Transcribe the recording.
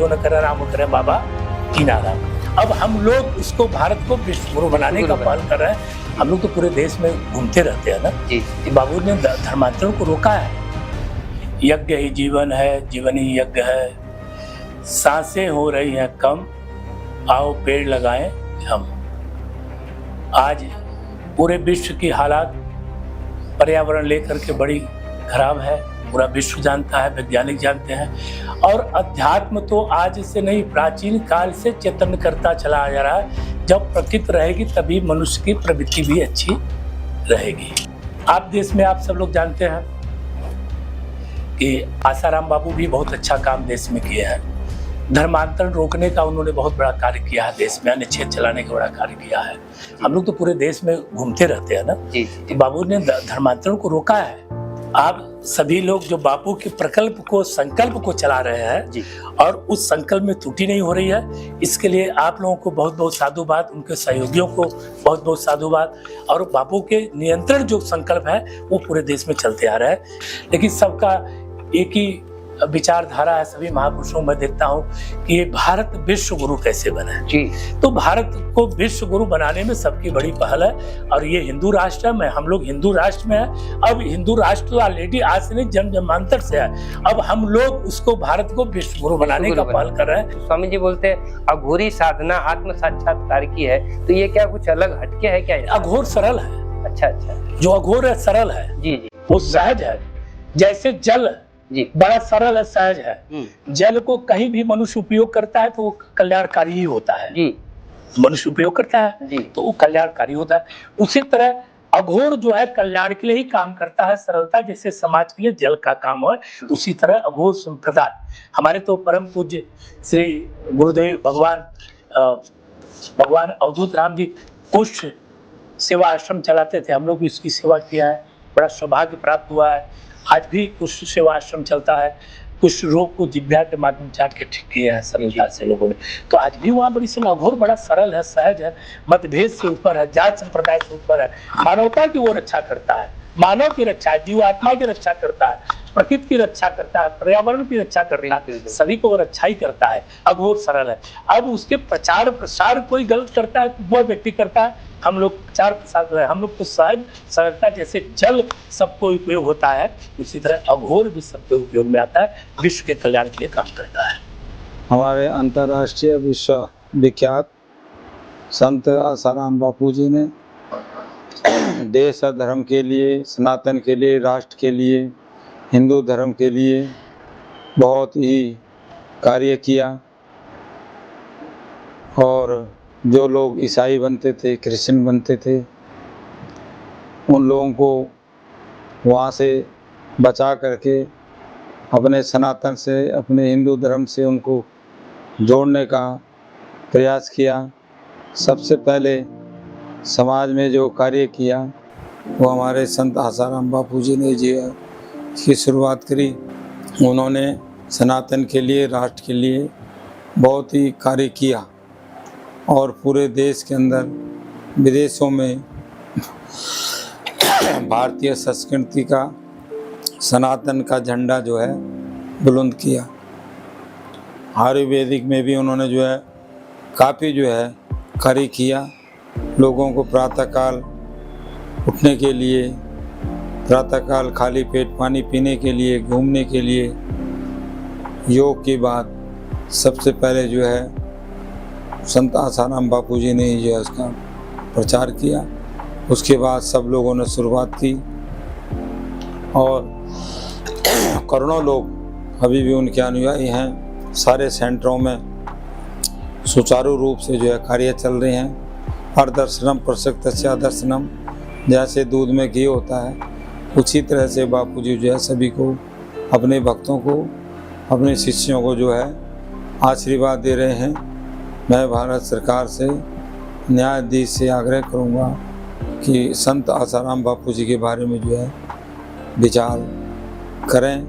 जो न करे राम करे बाबा कीना राम। अब हम लोग उसको भारत को विश्व गुरु बनाने का पहल कर रहे हैं। हम लोग तो पूरे देश में घूमते रहते हैं ना कि बाबू ने धर्मांतरण को रोका है। यज्ञ ही जीवन है, जीवन ही यज्ञ है, सांसें हो रही हैं कम, आओ पेड़ लगाएं हम। आज पूरे विश्व की हालात पर्यावरण लेकर के बड़ी खराब है, पूरा विश्व जानता है, वैज्ञानिक जानते हैं। और अध्यात्म तो आज से नहीं, प्राचीन काल से चेतन करता चला आ जा रहा है। जब प्रकृति रहेगी तभी मनुष्य की प्रवृत्ति भी अच्छी रहेगी। आप देश में आप सब लोग जानते हैं कि आसाराम बापू भी बहुत अच्छा काम देश में किए हैं। धर्मांतरण रोकने का उन्होंने बहुत बड़ा कार्य किया है, देश में अनुच्छेद चलाने का बड़ा कार्य किया है। हम लोग तो पूरे देश में घूमते रहते हैं ना कि बापू ने धर्मांतरण को रोका है। आप सभी लोग जो बापू के प्रकल्प को, संकल्प को चला रहे हैं और उस संकल्प में त्रुटि नहीं हो रही है, इसके लिए आप लोगों को बहुत बहुत साधुवाद, उनके सहयोगियों को बहुत बहुत साधुवाद। और बापू के नियंत्रण जो संकल्प है वो पूरे देश में चलते आ रहा है। लेकिन सबका एक ही विचारधारा है, सभी महापुरुषों में देखता हूँ कि ये भारत विश्व गुरु कैसे बने जी। तो भारत को विश्व गुरु बनाने में सबकी बड़ी पहल है। और ये हिंदू राष्ट्र है, हम लोग हिंदू राष्ट्र में है। अब हिंदू राष्ट्र ऑलरेडी आज से नहीं, जन्म जन्मांतर से है। अब हम लोग उसको भारत को विश्व गुरु बनाने का पहल कर रहे हैं। स्वामी जी बोलते हैं अघोरी साधना आत्म साक्षात्कार की है, तो ये क्या कुछ अलग हटके है क्या? अघोर सरल है। अच्छा अच्छा, जो अघोर है सरल है जी जी, वो सहज है। जैसे जल जी बड़ा सरल है, सहज है। जल को कहीं भी मनुष्य उपयोग करता है तो वो कल्याणकारी ही होता है जी। मनुष्य उपयोग करता है जी तो वो कल्याणकारी होता है। उसी तरह अघोर जो है कल्याण के लिए ही काम करता है, सरलता जैसे समाज के लिए जल का काम है, उसी तरह अघोर संप्रदाय। हमारे तो परम पूज्य श्री गुरुदेव भगवान अवधूत राम जी कुछ सेवा आश्रम चलाते थे। हम लोग भी इसकी सेवा किया है, बड़ा सौभाग्य प्राप्त हुआ है। आज भी कुछ सेवा आश्रम चलता है, कुछ रोग को दिव्या के माध्यम से जाके ठीक किया है सरलता से लोगों ने। तो आज भी वहाँ बड़ी सेवा, अघोर बड़ा सरल है, सहज है, मतभेद से ऊपर है, जात संप्रदाय से ऊपर है, मानवता की वो रक्षा करता है, मानव की रक्षा, जीव आत्मा की रक्षा करता है, प्रकृति की रक्षा करता है, पर्यावरण की रक्षा करता है, सभी को वो रक्षा ही करता है। अब वो सरल है। अब उसके प्रचार प्रसार कोई गलत करता है वो व्यक्ति करता है, हम लोग प्रचार प्रसार, हम लोग को सहज सरलता जैसे जल सबको उपयोग होता है, उसी तरह अघोर भी सबके उपयोग में आता है, विश्व के कल्याण के लिए काम करता है। हमारे अंतर्राष्ट्रीय विश्व विख्यात संत आसाराम बापू जी ने देश और धर्म के लिए, सनातन के लिए, राष्ट्र के लिए, हिंदू धर्म के लिए बहुत ही कार्य किया। और जो लोग ईसाई बनते थे, क्रिश्चियन बनते थे, उन लोगों को वहाँ से बचा करके अपने सनातन से, अपने हिंदू धर्म से उनको जोड़ने का प्रयास किया। सबसे पहले समाज में जो कार्य किया वो हमारे संत आसाराम बापू जी ने जी की शुरुआत करी। उन्होंने सनातन के लिए, राष्ट्र के लिए बहुत ही कार्य किया और पूरे देश के अंदर, विदेशों में भारतीय संस्कृति का, सनातन का झंडा जो है बुलंद किया। आयुर्वेदिक में भी उन्होंने जो है काफ़ी जो है कार्य किया। लोगों को प्रातःकाल उठने के लिए, प्रातःकाल खाली पेट पानी पीने के लिए, घूमने के लिए, योग की बात सबसे पहले जो है संत आसाराम बापू जी ने जो है उसका प्रचार किया। उसके बाद सब लोगों ने शुरुआत की और करोड़ों लोग अभी भी उनके अनुयायी हैं। सारे सेंटरों में सुचारू रूप से जो है कार्य चल रहे हैं। हर दर्शनम प्रसक्तस्या दर्शनम, जैसे दूध में घी होता है, उसी तरह से बापू जी जो है सभी को, अपने भक्तों को, अपने शिष्यों को जो है आशीर्वाद दे रहे हैं। मैं भारत सरकार से, न्यायाधीश से आग्रह करूंगा कि संत आसाराम बापू जी के बारे में जो है विचार करें